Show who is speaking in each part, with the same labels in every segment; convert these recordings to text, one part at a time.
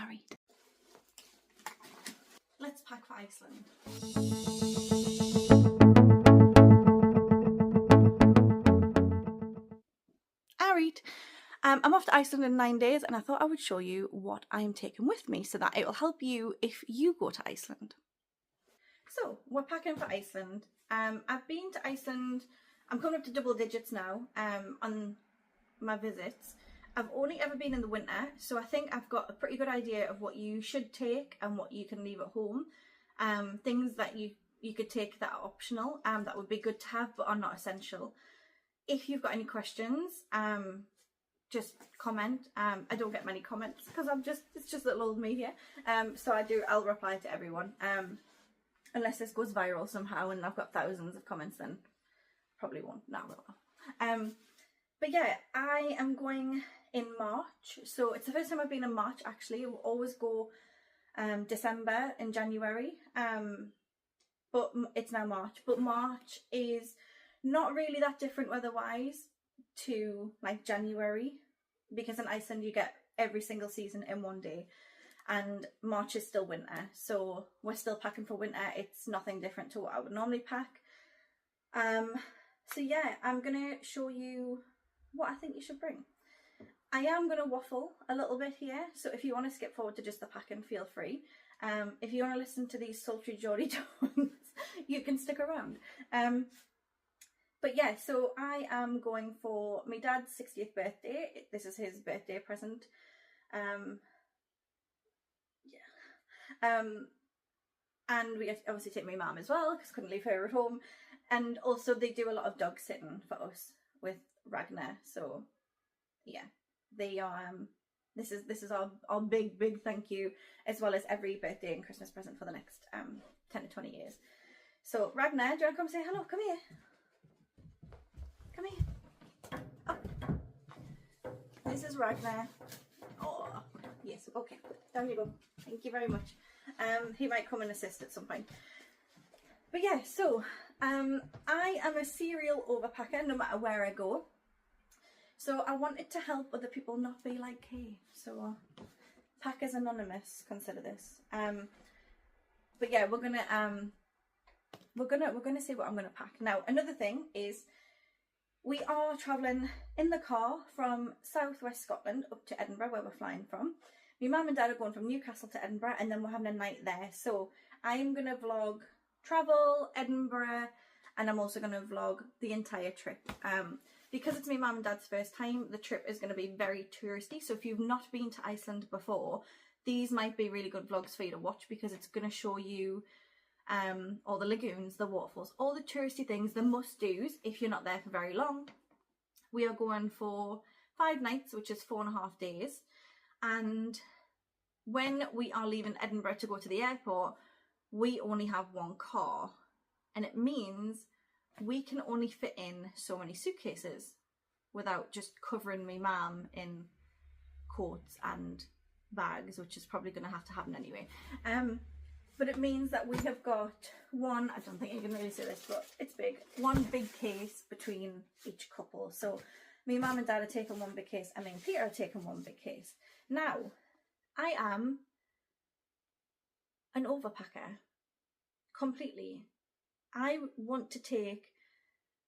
Speaker 1: Alright. Let's pack for Iceland. Alright. I'm off to Iceland in 9 days and I thought I would show you what I am taking with me so that it will help you if you go to Iceland. So, we're packing for Iceland. I've been to Iceland, I'm coming up to double digits now on my visits. I've only ever been in the winter, so I think I've got a pretty good idea of what you should take and what you can leave at home. Things that you could take that are optional, that would be good to have but are not essential. If you've got any questions, just comment. I don't get many comments because it's just little old me here. So I'll reply to everyone. Unless this goes viral somehow and I've got thousands of comments, then probably won't. No, I will. But yeah, I am going in March. So it's the first time I've been in March actually. We'll always go December and January. But it's now March. But March is not really that different weather-wise to like January, because in Iceland you get every single season in one day. And March is still winter, so we're still packing for winter. It's nothing different to what I would normally pack. So yeah, I'm gonna show you what I think you should bring. I am gonna waffle a little bit here, so if you want to skip forward to just the packing, feel free. If you want to listen to these sultry Geordie tones, you can stick around. But yeah, so I am going for my dad's 60th birthday. This is his birthday present. And we obviously take my mum as well because couldn't leave her at home, and also they do a lot of dog sitting for us with Ragnar, so yeah, they are this is our big thank you, as well as every birthday and Christmas present for the next 10 to 20 years. So Ragnar, do you want to come say hello? Come here, oh, this is Ragnar. Oh yes, okay, down you go, thank you very much. He might come and assist at some point. But yeah, so I am a serial overpacker no matter where I go. So I wanted to help other people not be like, hey, so Packers Anonymous, consider this. But yeah, we're gonna see what I'm gonna pack. Now, another thing is we are travelling in the car from southwest Scotland up to Edinburgh, where we're flying from. My mum and dad are going from Newcastle to Edinburgh, and then we're having a night there. So I'm going to vlog travel, Edinburgh, and I'm also going to vlog the entire trip. Because it's my mum and dad's first time, the trip is going to be very touristy. So if you've not been to Iceland before, these might be really good vlogs for you to watch, because it's going to show you all the lagoons, the waterfalls, all the touristy things, the must-dos if you're not there for very long. We are going for 5 nights, which is 4.5 days. And when we are leaving Edinburgh to go to the airport, we only have one car, and it means we can only fit in so many suitcases without just covering my mum in coats and bags, which is probably going to have to happen anyway. But it means that we have got one, I don't think you can really see this, but it's big, one big case between each couple. So me mum and dad are taking one big case, and me and Peter are taking one big case. Now, I am an overpacker, completely. I want to take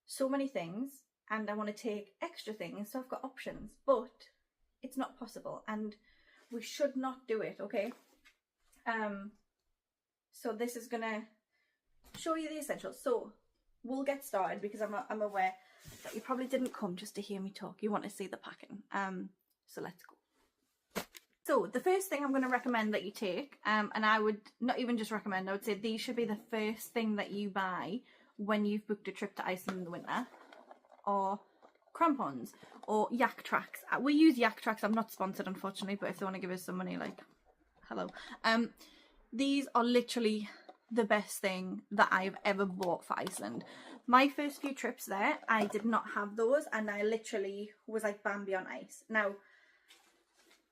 Speaker 1: so many things, and I want to take extra things, so I've got options, but it's not possible, and we should not do it, okay? So this is gonna show you the essentials. So we'll get started, because I'm aware that you probably didn't come just to hear me talk. You want to see the packing. So let's go. So the first thing I'm going to recommend that you take, and I would not even just recommend, I would say these should be the first thing that you buy when you've booked a trip to Iceland in the winter, are crampons or YAKTRAX. We use YAKTRAX. I'm not sponsored, unfortunately, but if they want to give us some money, like, hello. These are literally the best thing that I've ever bought for Iceland. My first few trips there, I did not have those, and I literally was like Bambi on ice. Now,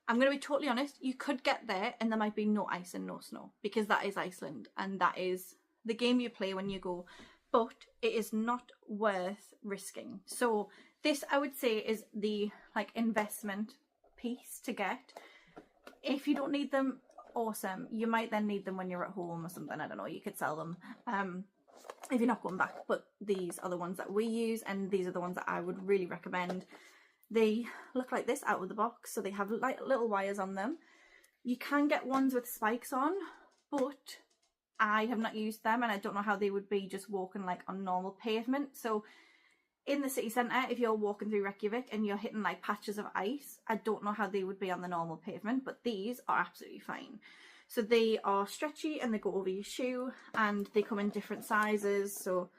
Speaker 1: I'm going to be totally honest, you could get there and there might be no ice and no snow, because that is Iceland and that is the game you play when you go, but it is not worth risking. So this, I would say, is the like investment piece to get. if you don't need them, awesome. You might then need them when you're at home or something. I don't know, you could sell them if you're not going back. But these are the ones that we use, and these are the ones that I would really recommend. They look like this out of the box, so they have like little wires on them. You can get ones with spikes on, but I have not used them, and I don't know how they would be just walking like on normal pavement. So in the city centre, if you're walking through Reykjavik and you're hitting like patches of ice, I don't know how they would be on the normal pavement, but these are absolutely fine. So they are stretchy and they go over your shoe, and they come in different sizes. So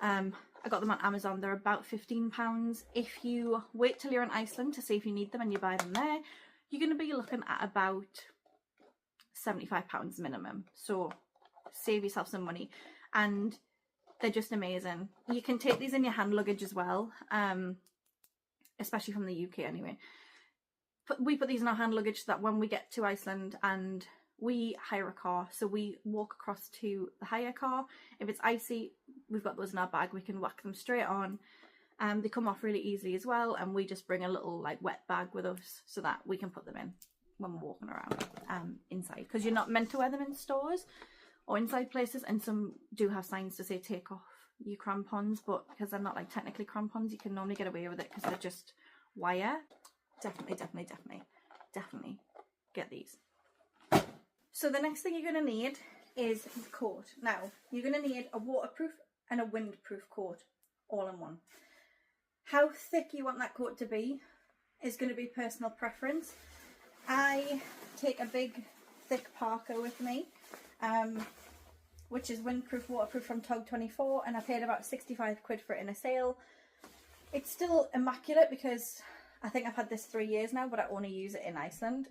Speaker 1: I got them on Amazon. They're about £15. If you wait till you're in Iceland to see if you need them and you buy them there, you're going to be looking at about £75 minimum. So save yourself some money, and they're just amazing. You can take these in your hand luggage as well, especially from the UK anyway. We put these in our hand luggage so that when we get to Iceland and we hire a car, so we walk across to the hire car. If it's icy, we've got those in our bag. We can whack them straight on. They come off really easily as well, and we just bring a little like wet bag with us so that we can put them in when we're walking around inside, because you're not meant to wear them in stores or inside places, and some do have signs to say take off your crampons, but because they're not like technically crampons, you can normally get away with it because they're just wire. Definitely get these. So the next thing you're going to need is the coat. Now, you're going to need a waterproof and a windproof coat all in one. How thick you want that coat to be is going to be personal preference. I take a big thick parka with me, which is windproof, waterproof from TOG24, and I paid about 65 quid for it in a sale. It's still immaculate because I think I've had this 3 years now, but I only use it in Iceland.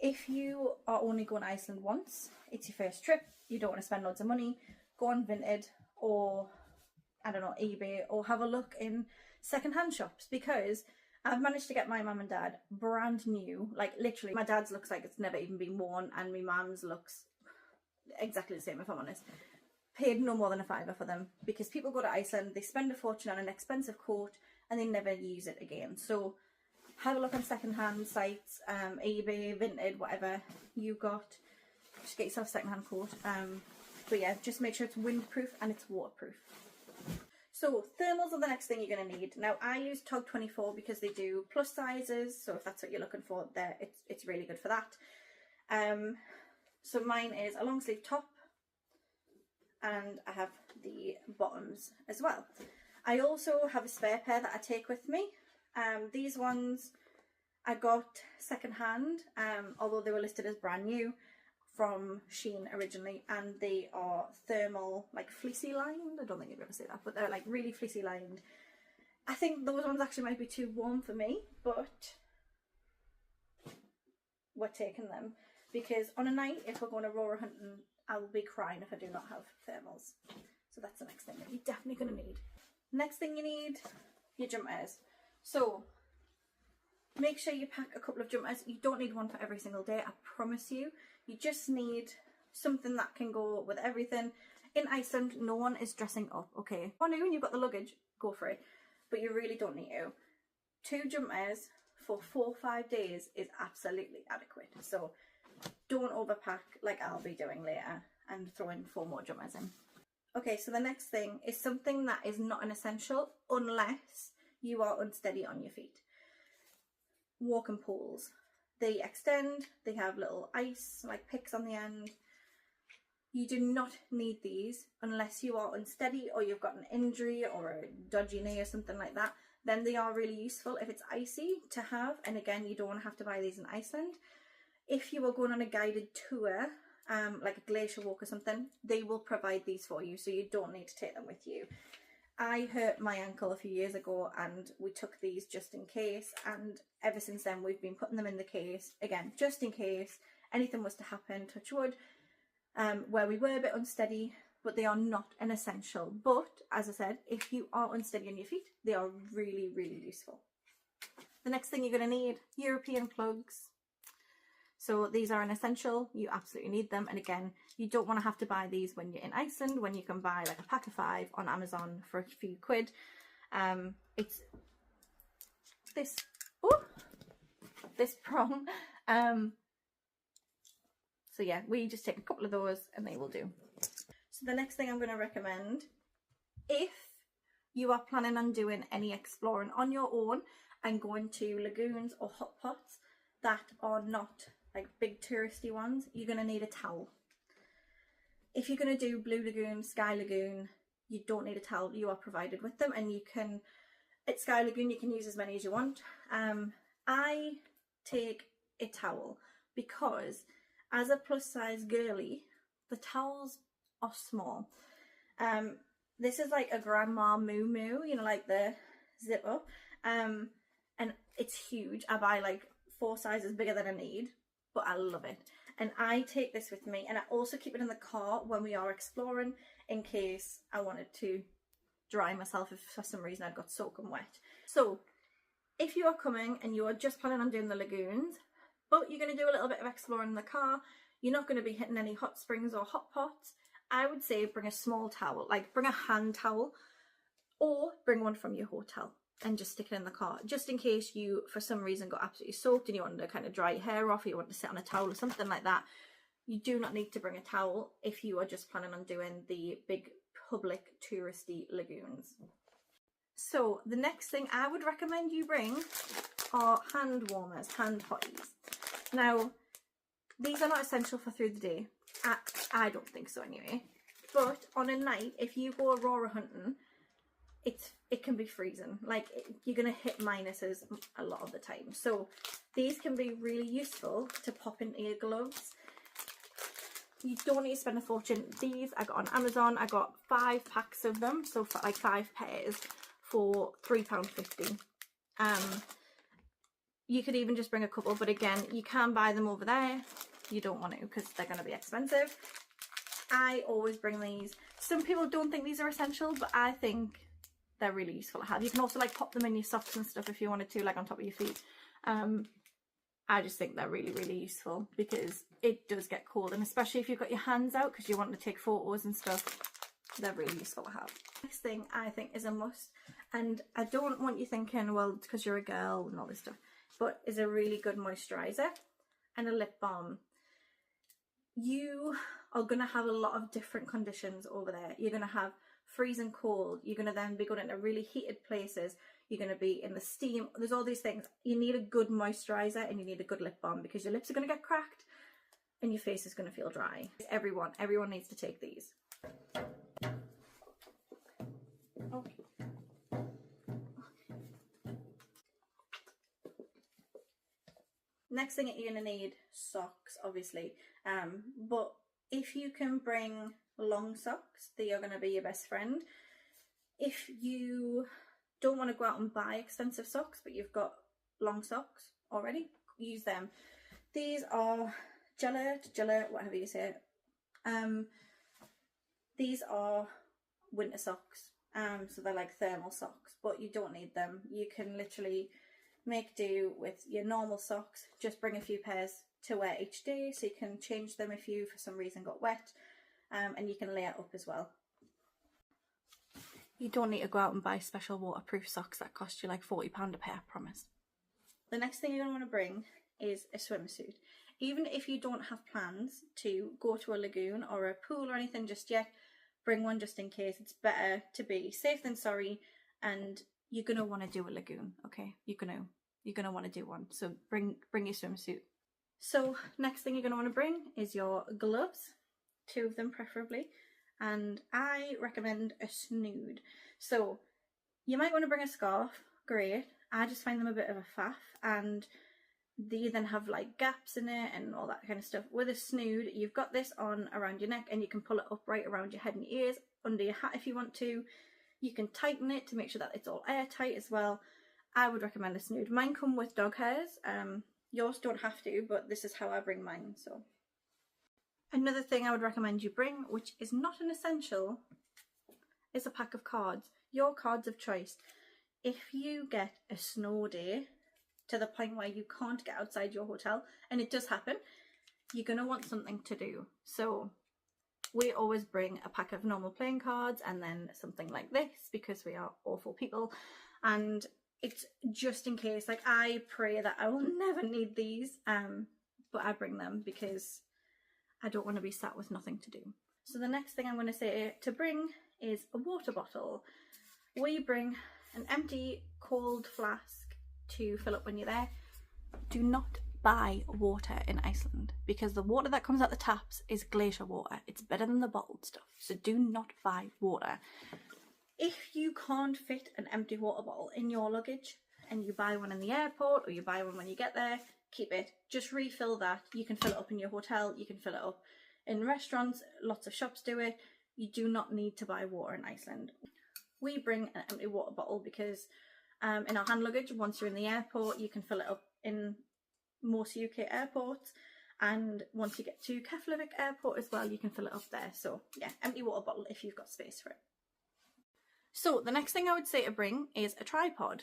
Speaker 1: If you are only going to Iceland once, it's your first trip, you don't want to spend loads of money, go on Vinted or, I don't know, eBay, or have a look in second-hand shops, because I've managed to get my mum and dad brand new, like literally, my dad's looks like it's never even been worn, and my mum's looks exactly the same, if I'm honest. Paid no more than a fiver for them, because people go to Iceland, they spend a fortune on an expensive coat, and they never use it again. So have a look on second-hand sites, eBay, Vinted, whatever you got. Just get yourself a second-hand coat. But yeah, just make sure it's windproof and it's waterproof. So thermals are the next thing you're going to need. Now I use TOG24 because they do plus sizes, so if that's what you're looking for, there it's really good for that. So mine is a long sleeve top, and I have the bottoms as well. I also have a spare pair that I take with me. These ones I got second hand, although they were listed as brand new, from Shein originally, and they are thermal, like fleecy lined. I don't think you'd ever say that, but they're like really fleecy lined. I think those ones actually might be too warm for me, but we're taking them, because on a night, if we're going aurora hunting, I will be crying if I do not have thermals. So that's the next thing that you're definitely going to need. Next thing you need, your jumpers. So make sure you pack a couple of jumpers. You don't need one for every single day, I promise you. You just need something that can go with everything. In Iceland, no one is dressing up, okay? Or when you've got the luggage, go for it. But you really don't need to. 2 jumpers for 4 or 5 days is absolutely adequate. So don't overpack like I'll be doing later and throw in 4 more jumpers in. Okay, so the next thing is something that is not an essential unless you are unsteady on your feet. Walking poles. They extend, they have little ice like picks on the end. You do not need these unless you are unsteady or you've got an injury or a dodgy knee or something like that. Then they are really useful if it's icy to have, and again, you don't want to have to buy these in Iceland. If you are going on a guided tour, like a glacier walk or something, they will provide these for you, so you don't need to take them with you. I hurt my ankle a few years ago and we took these just in case, and ever since then we've been putting them in the case, again, just in case anything was to happen, touch wood, where we were a bit unsteady, but they are not an essential. But as I said, if you are unsteady on your feet, they are really, really useful. The next thing you're going to need, European plugs. So these are an essential, you absolutely need them, and again, you don't want to have to buy these when you're in Iceland, when you can buy like a pack of 5 on Amazon for a few quid. It's this prong, So yeah, we just take a couple of those and they will do. So the next thing I'm going to recommend, if you are planning on doing any exploring on your own and going to lagoons or hot pots that are not like big touristy ones, you're going to need a towel. If you're going to do Blue Lagoon, Sky Lagoon, you don't need a towel. You are provided with them, and you can, at Sky Lagoon, you can use as many as you want. I take a towel because as a plus size girly, the towels are small. This is like a grandma moo moo, you know, like the zip up, and it's huge. I buy like 4 sizes bigger than I need, but I love it. And I take this with me, and I also keep it in the car when we are exploring in case I wanted to dry myself if for some reason I'd got soaking wet. So if you are coming and you are just planning on doing the lagoons, but you're going to do a little bit of exploring in the car, you're not going to be hitting any hot springs or hot pots, I would say bring a small towel, like bring a hand towel, or bring one from your hotel and just stick it in the car, just in case you for some reason got absolutely soaked and you wanted to kind of dry your hair off, or you want to sit on a towel or something like that. You do not need to bring a towel if you are just planning on doing the big public touristy lagoons. So the next thing I would recommend you bring are hand warmers, hand hotties. Now, these are not essential for through the day. I don't think so anyway. But on a night, if you go aurora hunting, it can be freezing. Like, you're going to hit minuses a lot of the time. So these can be really useful to pop into your gloves. You don't need to spend a fortune. These I got on Amazon. I got 5 packs of them, so for like 5 pairs for £3.50. You could even just bring a couple, but again, you can buy them over there. You don't want to because they're going to be expensive. I always bring these. Some people don't think these are essential, but I think they're really useful to have. You can also like pop them in your socks and stuff if you wanted to, like on top of your feet. I just think they're really, really useful because it does get cold, and especially if you've got your hands out because you want to take photos and stuff, they're really useful to have. Next thing I think is a must, and I don't want you thinking, well, it's because you're a girl and all this stuff, but is a really good moisturiser and a lip balm. You are going to have a lot of different conditions over there. You're going to have freezing cold. You're going to then be going into really heated places. You're going to be in the steam. There's all these things. You need a good moisturiser and you need a good lip balm because your lips are going to get cracked and your face is going to feel dry. Everyone needs to take these. Okay. Next thing you're going to need socks, obviously. But if you can bring long socks, they are going to be your best friend. If you don't want to go out and buy expensive socks, but you've got long socks already, use them. These are Gillette, whatever you say it. These are winter socks. So they're like thermal socks, but you don't need them. You can literally make do with your normal socks. Just bring a few pairs to wear each day so you can change them if you for some reason got wet, and you can layer up as well. You don't need to go out and buy special waterproof socks that cost you like £40 a pair, I promise. The next thing you're going to want to bring is a swimsuit. Even if you don't have plans to go to a lagoon or a pool or anything just yet, bring one just in case. It's better to be safe than sorry, and you're going to want to do a lagoon, okay? You're going to want to do one, so bring your swimsuit. So next thing you're going to want to bring is your gloves, 2 of them preferably, and I recommend a snood. So you might want to bring a scarf, great. I just find them a bit of a faff, and they then have like gaps in it and all that kind of stuff. With a snood, you've got this on around your neck and you can pull it up right around your head and your ears, under your hat if you want to. You can tighten it to make sure that it's all airtight as well. I would recommend a snood. Mine come with dog hairs. Yours don't have to, but this is how I bring mine. So another thing I would recommend you bring, which is not an essential, is a pack of cards. Your cards of choice. If you get a snow day to the point where you can't get outside your hotel, and it does happen, you're going to want something to do. So we always bring a pack of normal playing cards and then something like this because we are awful people. And it's just in case. Like, I pray that I will never need these, but I bring them because I don't want to be sat with nothing to do. So the next thing I'm going to say to bring is a water bottle. We bring an empty cold flask to fill up when you're there. Do not buy water in Iceland because the water that comes out the taps is glacier water. It's better than the bottled stuff, so do not buy water. If you can't fit an empty water bottle in your luggage and you buy one in the airport or you buy one when you get there, keep it. Just refill that. You can fill it up in your hotel, you can fill it up in restaurants, lots of shops do it. You do not need to buy water in Iceland. We bring an empty water bottle because in our hand luggage, once you're in the airport, you can fill it up in most UK airports, and once you get to Keflavik airport as well, you can fill it up there. So yeah, empty water bottle if you've got space for it. So the next thing I would say to bring is a tripod.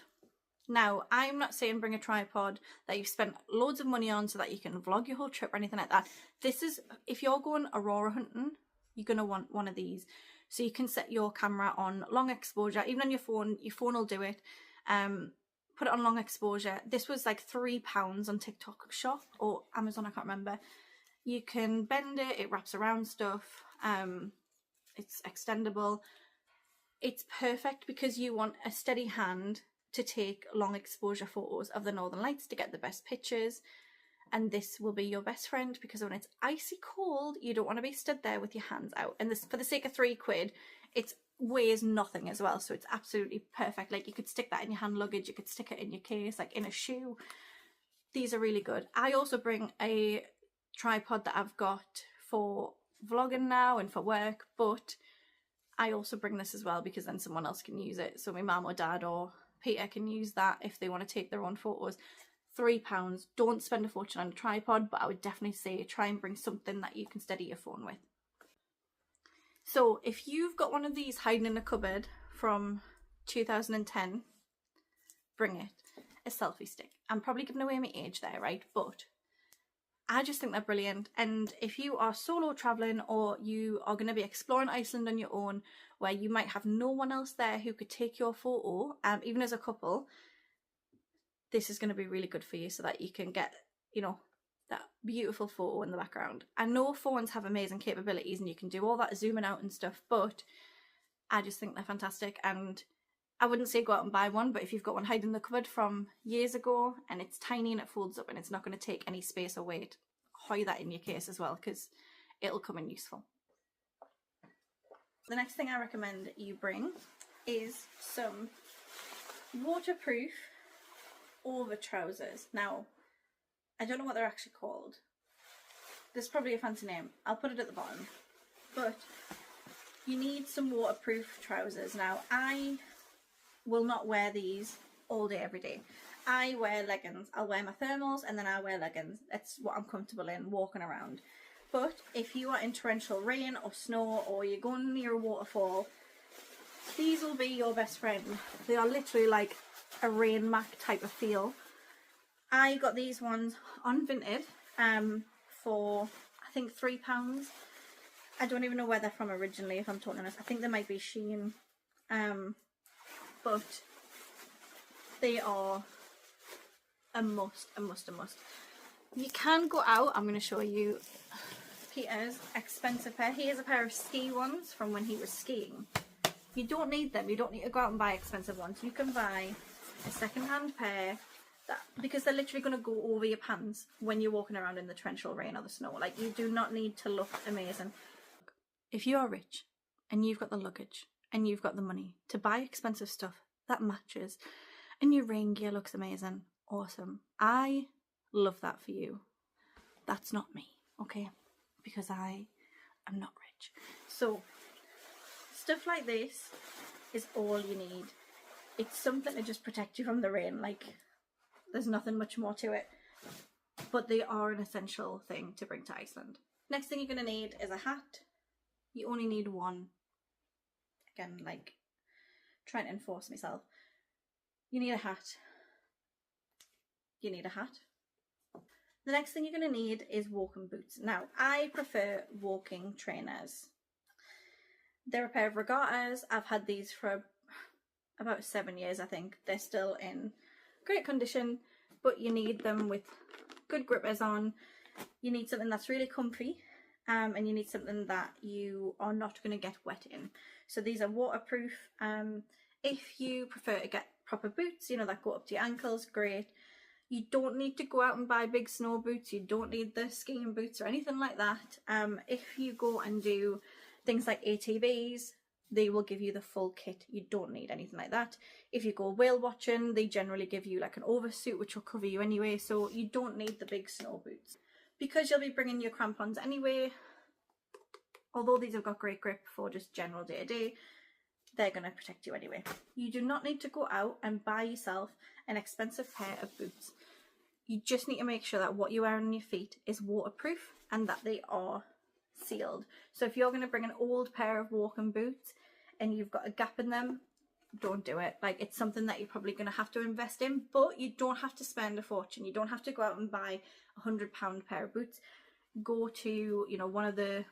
Speaker 1: Now, I'm not saying bring a tripod that you've spent loads of money on so that you can vlog your whole trip or anything like that. This is, if you're going aurora hunting, you're going to want one of these. So you can set your camera on long exposure, even on your phone will do it. Put it on long exposure. This was like £3 on TikTok shop or Amazon, I can't remember. You can bend it, it wraps around stuff, it's extendable. It's perfect because you want a steady hand to take long exposure photos of the Northern Lights to get the best pictures, and this will be your best friend because when it's icy cold you don't want to be stood there with your hands out, and this, for the sake of £3, it weighs nothing as well, so it's absolutely perfect. Like, you could stick that in your hand luggage, you could stick it in your case, like in a shoe. These are really good. I also bring a tripod that I've got for vlogging now and for work, but I also bring this as well because then someone else can use it. So my mum or dad or Peter can use that if they want to take their own photos. £3. Don't spend a fortune on a tripod, but I would definitely say try and bring something that you can steady your phone with. So if you've got one of these hiding in a cupboard from 2010, bring it. A selfie stick. I'm probably giving away my age there, right? But I just think they're brilliant. And if you are solo travelling or you are going to be exploring Iceland on your own, where you might have no one else there who could take your photo, even as a couple, this is going to be really good for you so that you can get, you know, that beautiful photo in the background. I know phones have amazing capabilities and you can do all that zooming out and stuff, but I just think they're fantastic. And I wouldn't say go out and buy one, but if you've got one hiding in the cupboard from years ago and it's tiny and it folds up and it's not going to take any space or weight, hoy that in your case as well because it'll come in useful. The next thing I recommend you bring is some waterproof over trousers. Now, I don't know what they're actually called. There's probably a fancy name. I'll put it at the bottom. But you need some waterproof trousers. Now, I will not wear these all day every day. I wear leggings. I'll wear my thermals and then I wear leggings. That's what I'm comfortable in walking around. But if you are in torrential rain or snow or you're going near a waterfall, these will be your best friend. They are literally like a rain mac type of feel. I got these ones on Vinted for I think £3. I don't even know where they're from originally, if I'm totally honest. I think they might be Shein. But they are a must, a must, a must. You can go out. I'm going to show you Peter's expensive pair. He has a pair of ski ones from when he was skiing. You don't need them. You don't need to go out and buy expensive ones. You can buy a second-hand pair because they're literally going to go over your pants when you're walking around in the torrential rain or the snow. Like, you do not need to look amazing. If you are rich and you've got the luggage and you've got the money to buy expensive stuff that matches and your rain gear looks amazing, awesome. I love that for you. That's not me, okay? Because I am not rich. So stuff like this is all you need. It's something to just protect you from the rain. Like, there's nothing much more to it, but they are an essential thing to bring to Iceland. Next thing you're going to need is a hat. You only need one. Again, like, trying to enforce myself. You need a hat. You need a hat. The next thing you're going to need is walking boots. Now, I prefer walking trainers. They're a pair of regattas. I've had these for about 7 years, I think. They're still in great condition, but you need them with good grippers on. You need something that's really comfy, and you need something that you are not going to get wet in. So these are waterproof. If you prefer to get proper boots, you know, that go up to your ankles, great. You don't need to go out and buy big snow boots. You don't need the skiing boots or anything like that. If you go and do things like ATVs, they will give you the full kit. You don't need anything like that. If you go whale watching, they generally give you like an oversuit which will cover you anyway, so you don't need the big snow boots. Because you'll be bringing your crampons anyway, although these have got great grip for just general day-to-day, they're going to protect you anyway. You do not need to go out and buy yourself an expensive pair of boots. You just need to make sure that what you wear on your feet is waterproof and that they are sealed. So if you're going to bring an old pair of walking boots and you've got a gap in them, don't do it. Like, it's something that you're probably going to have to invest in, but you don't have to spend a fortune. You don't have to go out and buy £100 pair of boots. Go to, you know, one of the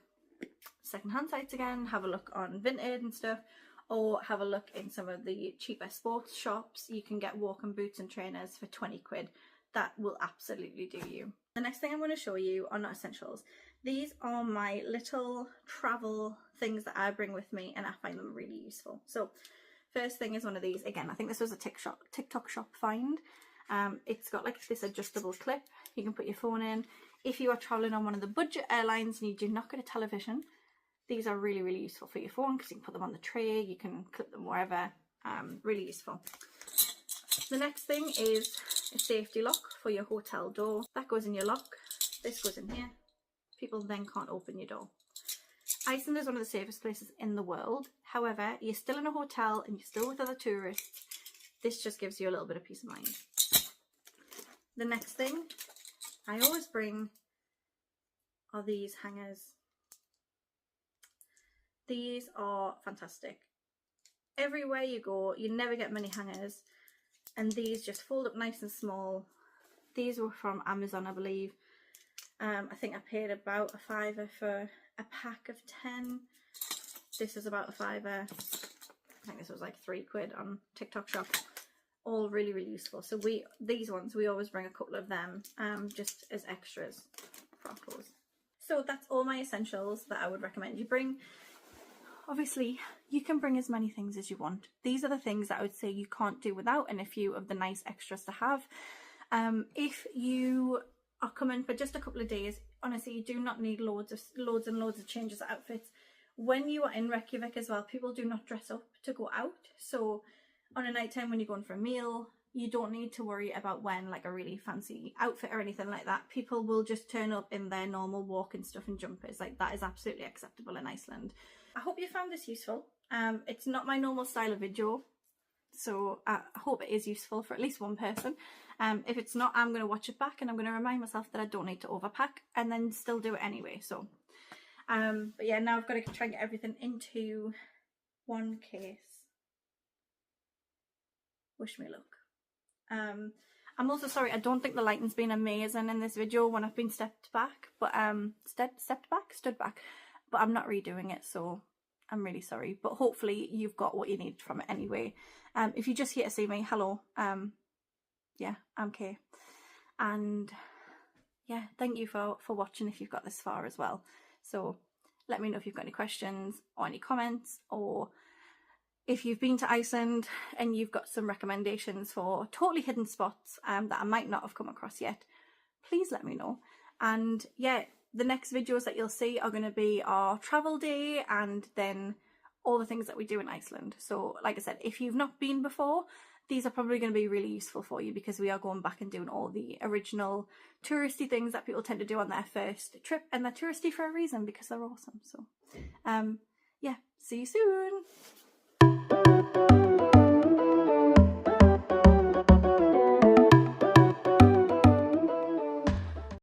Speaker 1: second-hand sites again, have a look on Vinted and stuff, or have a look in some of the cheaper sports shops. You can get walking boots and trainers for 20 quid. That will absolutely do you. The next thing I'm going to show you are not essentials. These are my little travel things that I bring with me, and I find them really useful. So first thing is one of these. Again, I think this was a TikTok shop find. It's got like this adjustable clip. You can put your phone in. If you are traveling on one of the budget airlines and you do not get a television, these are really, really useful for your phone because you can put them on the tray, you can clip them wherever. Really useful. The next thing is a safety lock for your hotel door. That goes in your lock. This goes in here. People then can't open your door. Iceland is one of the safest places in the world. However, you're still in a hotel and you're still with other tourists. This just gives you a little bit of peace of mind. The next thing I always bring are these hangers. These are fantastic. Everywhere you go, you never get many hangers, and these just fold up nice and small. These were from Amazon, I believe. I think I paid about a £5 for a pack of 10. This is about a £5. I think this was like 3 quid on TikTok shop. All really, really useful. So these ones, we always bring a couple of them just as extras for our clothes. So that's all my essentials that I would recommend you bring. Obviously, you can bring as many things as you want. These are the things that I would say you can't do without, and a few of the nice extras to have. If you are coming for just a couple of days, honestly, you do not need loads and loads of changes of outfits. When you are in Reykjavik as well, people do not dress up to go out. So on a night time when you're going for a meal, you don't need to worry about wearing like a really fancy outfit or anything like that. People will just turn up in their normal walking stuff and jumpers. Like, that is absolutely acceptable in Iceland. I hope you found this useful. It's not my normal style of video, so I hope it is useful for at least one person. If it's not, I'm going to watch it back and I'm going to remind myself that I don't need to overpack and then still do it anyway. So but yeah, now I've got to try and get everything into one case. Wish me luck. I'm also sorry, I don't think the lighting's been amazing in this video when I've been stood back, but I'm not redoing it, so I'm really sorry. But hopefully you've got what you need from it anyway. If you're just here to see me, hello. Yeah, I'm Kay. And yeah, thank you for watching if you've got this far as well. So let me know if you've got any questions or any comments, or if you've been to Iceland and you've got some recommendations for totally hidden spots that I might not have come across yet, please let me know. And yeah, the next videos that you'll see are going to be our travel day and then all the things that we do in Iceland. So like I said, if you've not been before, these are probably going to be really useful for you because we are going back and doing all the original touristy things that people tend to do on their first trip, and they're touristy for a reason because they're awesome. So yeah, see you soon.